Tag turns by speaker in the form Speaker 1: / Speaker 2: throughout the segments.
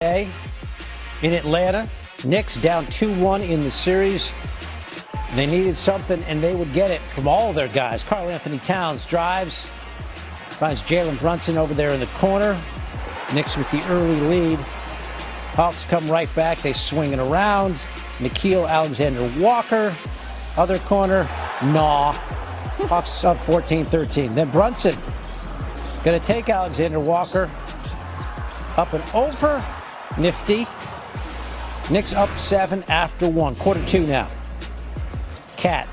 Speaker 1: In Atlanta, Knicks down 2-1 in the series. They needed something, and they would get it from all their guys. Karl-Anthony Towns drives, finds KAT-Brunson over there in the corner. Knicks with the early lead. Hawks come right back. They swing it around. Nickeil Alexander-Walker, other corner, Hawks up 14-13. Then Brunson going to take Alexander-Walker up and over. Nifty. Knicks up 7 after 1. Quarter 2 now. KAT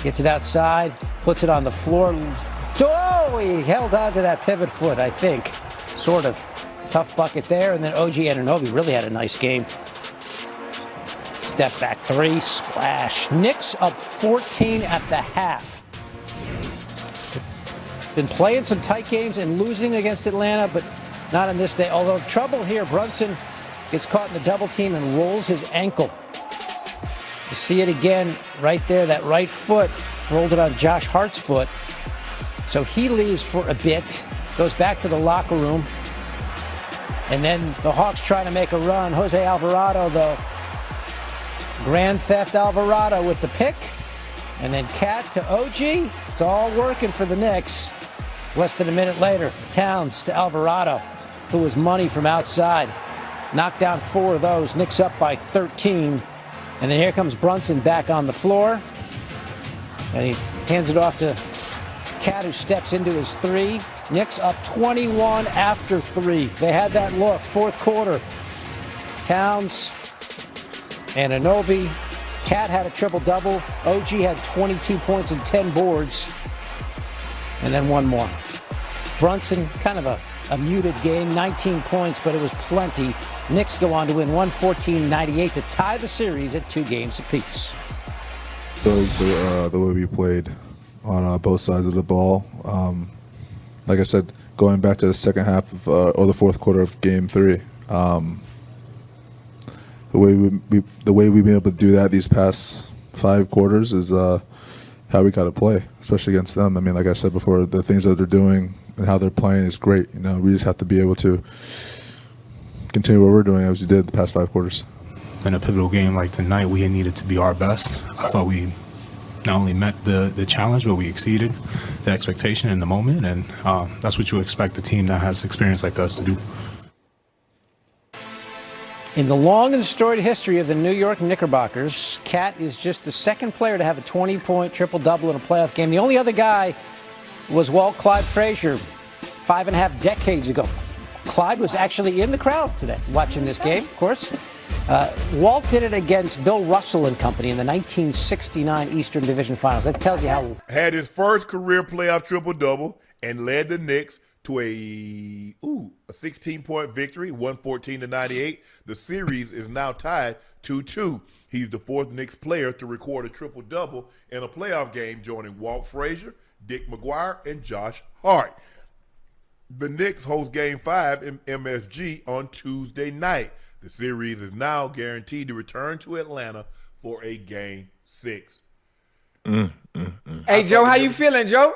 Speaker 1: gets it outside, puts it on the floor. Oh, he held on to that pivot foot, I think. Sort of. Tough bucket there. And then OG Anunoby really had a nice game. Step back three, splash. Knicks up 14 at the half. Been playing some tight games and losing against Atlanta, but not on this day. Although trouble here, Brunson gets caught in the double team and rolls his ankle. You see it again right there, that right foot, rolled it on Josh Hart's foot. So he leaves for a bit, goes back to the locker room. And then the Hawks trying to make a run. Jose Alvarado, though. Grand Theft Alvarado with the pick. And then KAT to OG. It's all working for the Knicks. Less than a minute later, Towns to Alvarado, who was money from outside. Knocked down 4 of those. Knicks up by 13. And then here comes Brunson back on the floor. And he hands it off to KAT, who steps into his three. Knicks up 21 after 3. They had that look. Fourth quarter. Towns and Anunoby. KAT had a triple-double. OG had 22 points and 10 boards. And then one more. Brunson, kind of a muted game, 19 points, but it was plenty. Knicks go on to win 114-98 to tie the series at 2 games apiece.
Speaker 2: The way we played on both sides of the ball. Like I said, going back to the second half of, or the fourth quarter of Game 3, the way we've been able to do that these past 5 quarters is how we got to play, especially against them. I mean, like I said before, the things that they're doing and how they're playing is great. You know, we just have to be able to continue what we're doing as we did the past 5 quarters.
Speaker 3: In a pivotal game like tonight, we needed to be our best. I thought we not only met the challenge, but we exceeded the expectation in the moment, and that's what you expect a team that has experience like us to do.
Speaker 1: In the long and storied history of the New York Knickerbockers, KAT is just the second player to have a 20-point triple-double in a playoff game. The only other guy was Clyde Frazier 5.5 decades ago. Clyde was actually in the crowd today watching this game, of course. Walt did it against Bill Russell and company in the 1969 Eastern Division Finals. That tells you how.
Speaker 4: Had his first career playoff triple-double and led the Knicks to a 16-point victory, 114-98. The series is now tied 2-2. He's the 4th Knicks player to record a triple-double in a playoff game, joining Walt Frazier, Dick McGuire, and Josh Hart. The Knicks host Game 5 in MSG on Tuesday night. The series is now guaranteed to return to Atlanta for a Game 6.
Speaker 5: Hey, Joe, how you feeling, Joe?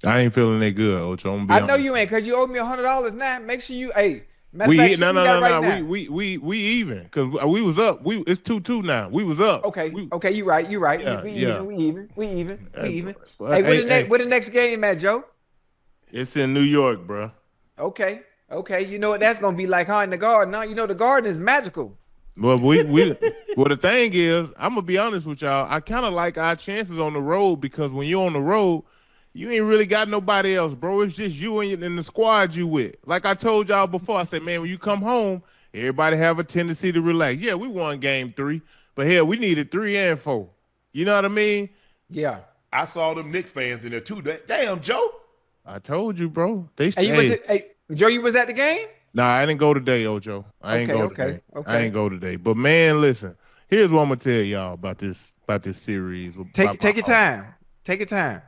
Speaker 6: I ain't feeling that good, Ocho.
Speaker 5: I know you ain't, because you owe me $100 now. Make sure you, hey,
Speaker 6: we even, because we was up. It's 2-2 now. We was up.
Speaker 5: Okay, you right.
Speaker 6: Yeah,
Speaker 5: we even. Hey, where the next game at, Joe?
Speaker 6: It's in New York, bro.
Speaker 5: Okay. You know what that's gonna be like, huh? In the Garden. Now you know the Garden is magical.
Speaker 6: Well, well, the thing is, I'm gonna be honest with y'all. I kind of like our chances on the road, because when you're on the road, you ain't really got nobody else, bro. It's just you and the squad you with. Like I told y'all before, I said, man, when you come home, everybody have a tendency to relax. Yeah, we won Game 3, but hell, we needed 3 and 4. You know what I mean?
Speaker 5: Yeah.
Speaker 4: I saw them Knicks fans in there too. Damn, Joe.
Speaker 6: I told you, bro. They
Speaker 5: Hey, Joe, you was at the game?
Speaker 6: Nah, I didn't go today, Ocho. I ain't go today. I ain't go today. But man, listen. Here's what I'm gonna tell y'all about this series.
Speaker 5: Take your time. Take your time.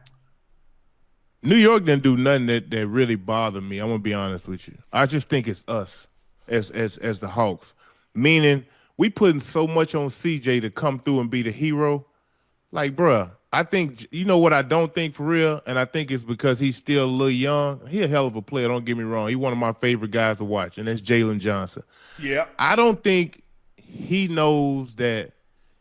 Speaker 6: New York didn't do nothing that really bothered me. I'm gonna be honest with you. I just think it's us as the Hawks. Meaning we putting so much on CJ to come through and be the hero. Like, bruh, I think, you know what I don't think for real, and I think it's because he's still a little young. He a hell of a player, don't get me wrong. He's one of my favorite guys to watch, and that's Jalen Johnson.
Speaker 4: Yeah.
Speaker 6: I don't think he knows that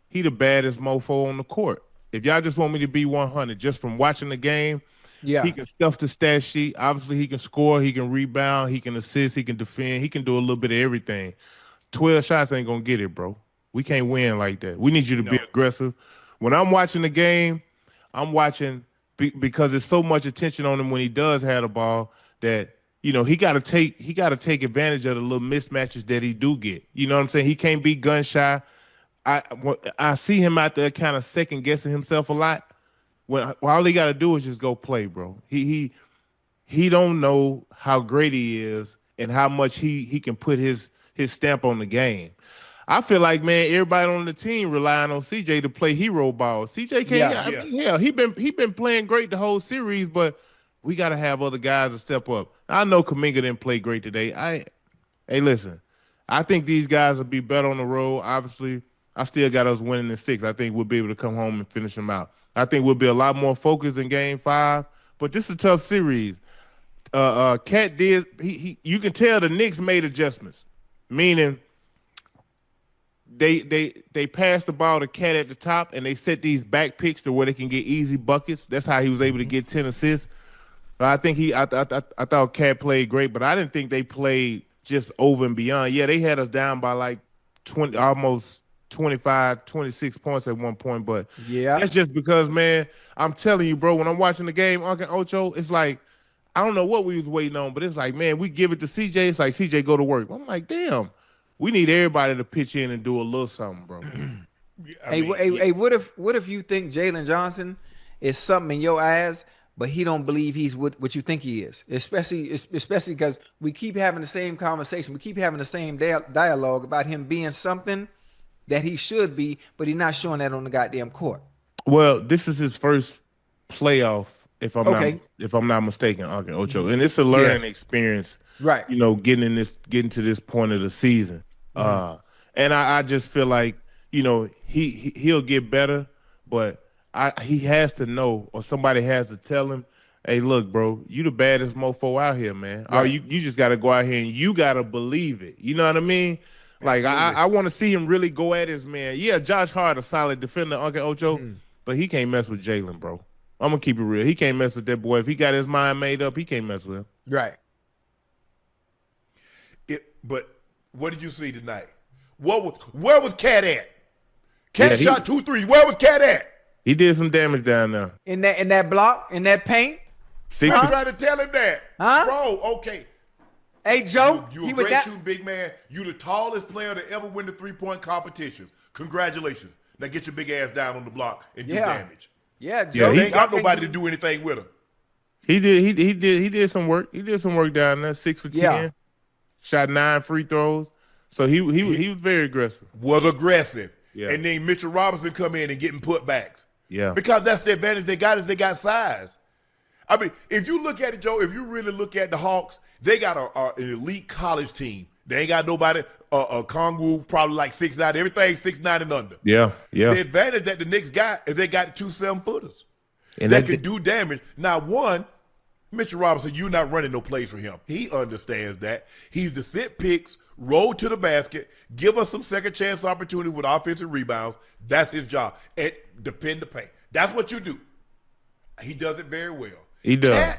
Speaker 6: he the baddest mofo on the court. If y'all just want me to be 100, just from watching the game,
Speaker 5: Yeah.
Speaker 6: he can stuff the stat sheet. Obviously, he can score, he can rebound, he can assist, he can defend, he can do a little bit of everything. 12 shots ain't gonna get it, bro. We can't win like that. We need you to be aggressive. When I'm watching the game, I'm watching because there's so much attention on him when he does have the ball that he got to take advantage of the little mismatches that he do get. You know what I'm saying? He can't be gun shy. I see him out there kind of second guessing himself a lot. When all he got to do is just go play, bro. He don't know how great he is and how much he can put his stamp on the game. I feel like, man, everybody on the team relying on CJ to play hero ball. CJ can't.
Speaker 5: Yeah.
Speaker 6: I mean, hell, he been playing great the whole series, but we got to have other guys to step up. I know Kuminga didn't play great today. Hey, listen, I think these guys will be better on the road. Obviously, I still got us winning in 6. I think we'll be able to come home and finish them out. I think we'll be a lot more focused in Game 5, but this is a tough series. KAT did. You can tell the Knicks made adjustments, meaning they passed the ball to KAT at the top, and they set these back picks to where they can get easy buckets. That's how he was able to get 10 assists. I think I thought KAT played great, but I didn't think they played just over and beyond. Yeah, they had us down by like 20, almost 25, 26 points at one point, but that's just because, man, I'm telling you, bro, when I'm watching the game, Uncle Ocho, it's like, I don't know what we was waiting on, but it's like, man, we give it to CJ. It's like, CJ, go to work. I'm like, damn, we need everybody to pitch in and do a little something, bro.
Speaker 5: Hey, what if you think Jalen Johnson is something in your eyes, but he don't believe he's what you think he is? Especially because we keep having the same conversation. We keep having the same dialogue about him being something that he should be, but he's not showing that on the goddamn court.
Speaker 6: Well, this is his first playoff, if I'm not mistaken, Uncle Ocho, and it's a learning experience,
Speaker 5: right?
Speaker 6: Getting to this point of the season, and I just feel like he'll get better, but he has to know, or somebody has to tell him, hey, look, bro, you the baddest mofo out here, man. Right. Or you just got to go out here and you got to believe it. You know what I mean? Like, I want to see him really go at his man. Yeah, Josh Hart, a solid defender, Uncle Ocho, but he can't mess with Jalen, bro. I'm going to keep it real. He can't mess with that boy. If he got his mind made up, he can't mess with him.
Speaker 5: Right.
Speaker 4: But what did you see tonight? Where was KAT at? KAT shot 2 3s. Where was KAT at?
Speaker 6: He did some damage down there.
Speaker 5: In that block, in that paint?
Speaker 4: I'm trying to tell him that.
Speaker 5: Huh?
Speaker 4: Bro, okay.
Speaker 5: Hey, Joe.
Speaker 4: You a great shooting big man. You the tallest player to ever win the 3-point competitions. Congratulations. Now get your big ass down on the block and do damage.
Speaker 5: Yeah, Joe.
Speaker 4: They ain't got nobody to do anything with him.
Speaker 6: He did some work. He did some work down there. 6 for 10.
Speaker 5: Yeah.
Speaker 6: Shot 9 free throws. So he was very aggressive.
Speaker 4: Was aggressive.
Speaker 6: Yeah.
Speaker 4: And then Mitchell Robinson come in and getting putbacks.
Speaker 6: Yeah.
Speaker 4: Because that's the advantage they got, is they got size. I mean, if you look at it, Joe, if you really look at the Hawks, they got an elite college team. They ain't got nobody, Kongu probably like 6'9", everything 6'9" and under.
Speaker 6: Yeah.
Speaker 4: The advantage that the Knicks got is they got 2 7-footers that can do damage. Now, one, Mitchell Robinson, you're not running no plays for him. He understands that. He's the sit picks, roll to the basket, give us some second chance opportunity with offensive rebounds. That's his job. And defend the paint. That's what you do. He does it very well.
Speaker 6: He does.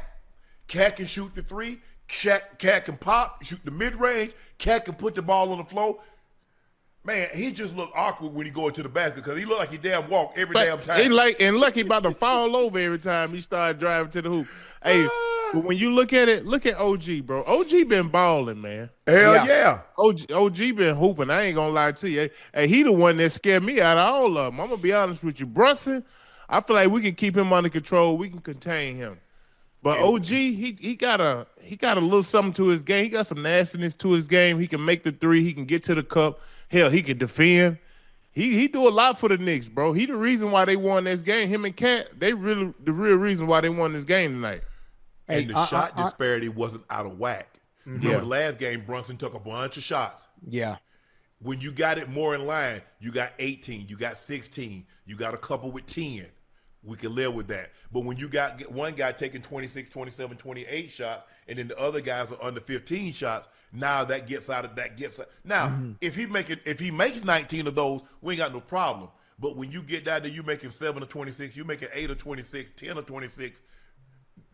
Speaker 4: KAT can shoot the 3. KAT can pop, shoot the mid-range. KAT can put the ball on the floor. Man, he just look awkward when he go into the basket because he look like he damn walk every damn time.
Speaker 6: He about to fall over every time he started driving to the hoop. Hey, but when you look at OG, bro. OG been balling, man.
Speaker 4: Hell yeah.
Speaker 6: OG been hooping. I ain't gonna lie to you. Hey, he the one that scared me out of all of them. I'm gonna be honest with you. Brunson, I feel like we can keep him under control. We can contain him. But OG, he got a little something to his game. He got some nastiness to his game. He can make the 3. He can get to the cup. Hell, he can defend. He do a lot for the Knicks, bro. He the reason why they won this game. Him and KAT, they really the real reason why they won this game tonight.
Speaker 4: And the shot disparity wasn't out of whack. Remember the last game, Brunson took a bunch of shots.
Speaker 5: Yeah.
Speaker 4: When you got it more in line, you got 18, you got 16, you got a couple with 10. We can live with that. But when you got one guy taking 26, 27, 28 shots, and then the other guys are under 15 shots, now that gets out of that gets out. Now, if he makes 19 of those, we ain't got no problem. But when you get down there, you making 7 or 26, you making 8 or 26, 10 or 26,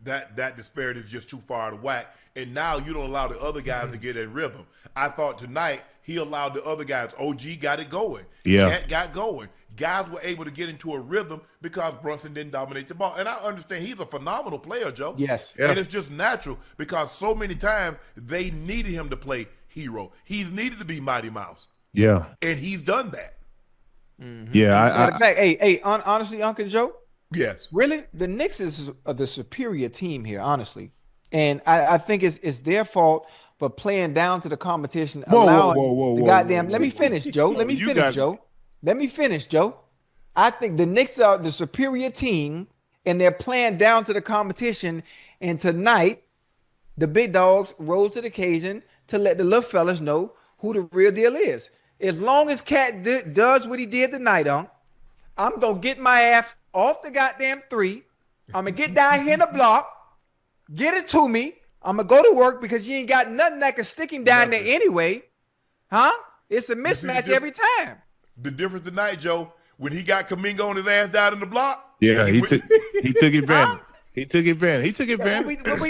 Speaker 4: that disparity is just too far out of whack. And now you don't allow the other guys to get in rhythm. I thought tonight he allowed the other guys. OG got it going.
Speaker 6: Yeah.
Speaker 4: Cat got going. Guys were able to get into a rhythm because Brunson didn't dominate the ball. And I understand he's a phenomenal player, Joe.
Speaker 5: Yes.
Speaker 4: And it's just natural because so many times they needed him to play hero. He's needed to be Mighty Mouse.
Speaker 6: Yeah.
Speaker 4: And he's done that.
Speaker 6: Yeah.
Speaker 5: Matter of fact, honestly, Uncle Joe,
Speaker 4: Yes.
Speaker 5: really, the Knicks is the superior team here, honestly. And I think it's their fault for playing down to the competition. Let me finish, Joe. Let me finish, Joe. I think the Knicks are the superior team, and they're playing down to the competition. And tonight, the big dogs rose to the occasion to let the little fellas know who the real deal is. As long as Cat does what he did tonight, I'm going to get my ass off the goddamn three. I'm going to get down here in the block, get it to me. I'm going to go to work because you ain't got nothing that can stick him down there anyway. Huh? It's a mismatch every time.
Speaker 4: The difference tonight, Joe, when he got Kaminga on his ass down in the block.
Speaker 6: Yeah, he took advantage. He took advantage.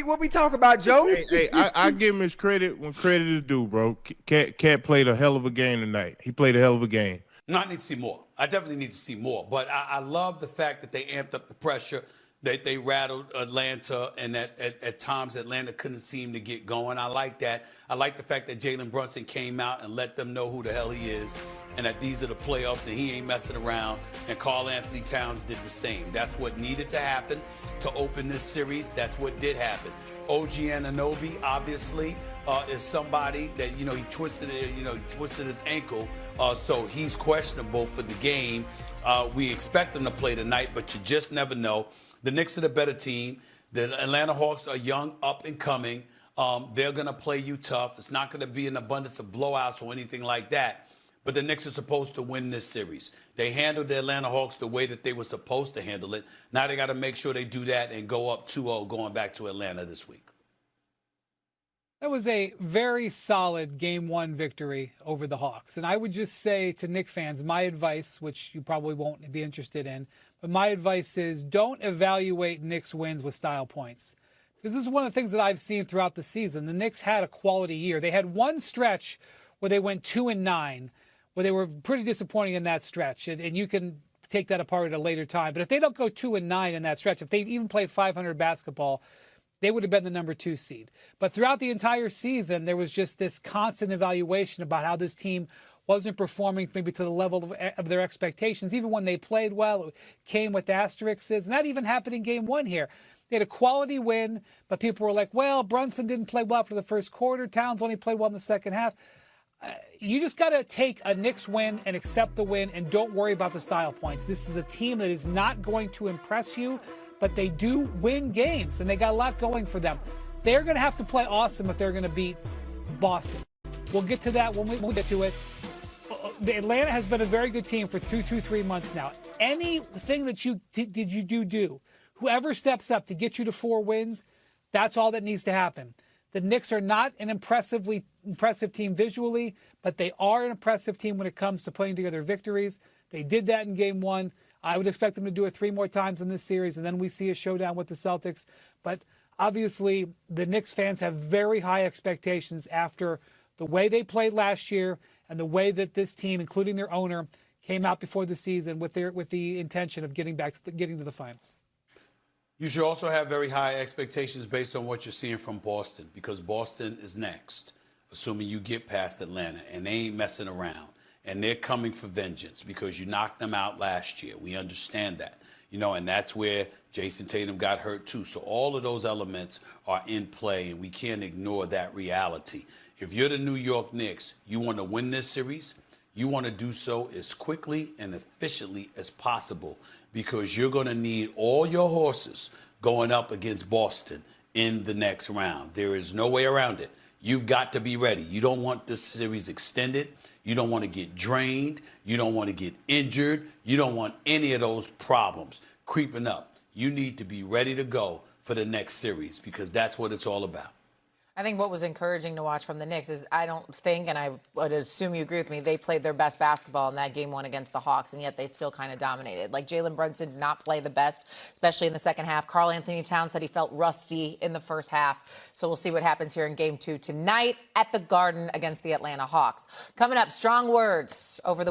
Speaker 5: What we talk about, Joe?
Speaker 6: Hey, I give him his credit when credit is due, bro. Cat played a hell of a game tonight. He played a hell of a game.
Speaker 7: No, I need to see more. I definitely need to see more. But I love the fact that they amped up the pressure, that they rattled Atlanta, and that at times Atlanta couldn't seem to get going. I like that. I like the fact that Jalen Brunson came out and let them know who the hell he is, and that these are the playoffs and he ain't messing around. And Karl Anthony Towns did the same. That's what needed to happen to open this series. That's what did happen. OG Anunoby, obviously, is somebody that, he twisted his ankle, so he's questionable for the game. We expect him to play tonight, but you just never know. The Knicks are the better team. The Atlanta Hawks are young, up and coming. They're going to play you tough. It's not going to be an abundance of blowouts or anything like that. But the Knicks are supposed to win this series. They handled the Atlanta Hawks the way that they were supposed to handle it. Now they got to make sure they do that and go up 2-0 going back to Atlanta this week.
Speaker 8: That was a very solid Game 1 victory over the Hawks. And I would just say to Knicks fans, my advice, which you probably won't be interested in, but my advice is don't evaluate Knicks wins with style points. Because this is one of the things that I've seen throughout the season. The Knicks had a quality year. They had one stretch where they went 2-9, where they were pretty disappointing in that stretch. And you can take that apart at a later time. But if they don't go 2-9 in that stretch, if they even play 500 basketball, they would have been the number 2 seed. But throughout the entire season, there was just this constant evaluation about how this team wasn't performing maybe to the level of their expectations. Even when they played well, it came with asterisks. And that even happened in Game 1 here. They had a quality win, but people were like, well, Brunson didn't play well for the first quarter. Towns only played well in the second half. You just got to take a Knicks win and accept the win and don't worry about the style points. This is a team that is not going to impress you, but they do win games, and they got a lot going for them. They're going to have to play awesome if they're going to beat Boston. We'll get to that when we get to it. Atlanta has been a very good team for 3 months now. Anything that you do, whoever steps up to get you to 4 wins, that's all that needs to happen. The Knicks are not an impressive team visually, but they are an impressive team when it comes to putting together victories. They did that in Game 1. I would expect them to do it 3 more times in this series, and then we see a showdown with the Celtics. But obviously, the Knicks fans have very high expectations after the way they played last year and the way that this team, including their owner, came out before the season with the intention of getting to the finals.
Speaker 7: You should also have very high expectations based on what you're seeing from Boston, because Boston is next, assuming you get past Atlanta, and they ain't messing around. And they're coming for vengeance because you knocked them out last year. We understand that. And that's where Jason Tatum got hurt too. So all of those elements are in play, and we can't ignore that reality. If you're the New York Knicks, you want to win this series, you want to do so as quickly and efficiently as possible, because you're going to need all your horses going up against Boston in the next round. There is no way around it. You've got to be ready. You don't want this series extended. You don't want to get drained. You don't want to get injured. You don't want any of those problems creeping up. You need to be ready to go for the next series because that's what it's all about.
Speaker 9: I think what was encouraging to watch from the Knicks is I don't think, and I would assume you agree with me, they played their best basketball in that game one against the Hawks, and yet they still kind of dominated. Like Jalen Brunson did not play the best, especially in the second half. Karl Anthony Towns said he felt rusty in the first half. So we'll see what happens here in game 2 tonight at the Garden against the Atlanta Hawks. Coming up, strong words over the weekend.